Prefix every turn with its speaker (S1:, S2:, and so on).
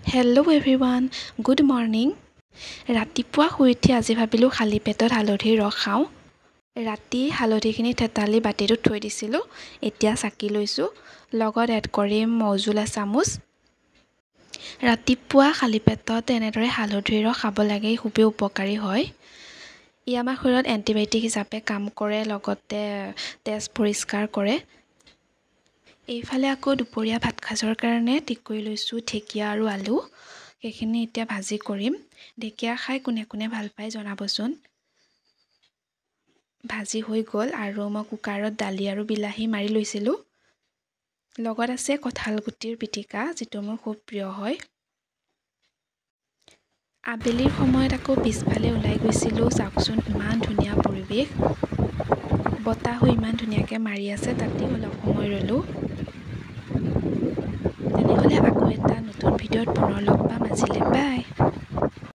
S1: Hello' everyone, good morning. ৰাতিপুৱা শুই উঠি আজি ভাবিলোঁ খালী পেটত হালধিৰ ৰস খাওঁ। ৰাতি হালধিখিনি থেতালি বাতিটোত থৈ দিছিলোঁ। এতিয়া চাকি লৈছোঁ, লগত এড কৰিম মৌজোল এচামুচ। ৰাতিপুৱা খালী পেটত এনেদৰে হালধিৰ ৰস খাব লাগে, খুবেই উপকাৰী হয়। ই আমাৰ শৰীৰত এণ্টিবায়'টিক হিচাপে কাম কৰে, লগতে তেজ পৰিষ্কাৰ কৰে। এইফালে আকৌ দুপৰীয়া ভাত সাঁজৰ কাৰণে ঠিক কৰি লৈছোঁ ঢেকীয়া আৰু আলু। সেইখিনি এতিয়া ভাজি কৰিম। ঢেকীয়া খাই কোনে কোনে ভাল পায় জনাবচোন। ভাজি হৈ গ'ল আৰু মই কুকাৰত দালি আৰু বিলাহী মাৰি লৈছিলোঁ। লগত আছে কঁঠাল গুটিৰ পিটিকা, যিটো মোৰ খুব প্ৰিয় হয়। আবেলিৰ সময়ত আকৌ পিছফালে ওলাই গৈছিলোঁ। চাওকচোন ইমান ধুনীয়া পৰিৱেশ, বতাহো ইমান ধুনীয়াকৈ মাৰি আছে, তাতেই অলপ সময় ৰ'লোঁ। তেনেহ'লে আকৌ এটা নতুন ভিডিঅ'ত পুনৰ লগ পাম। আজিলৈ বাই।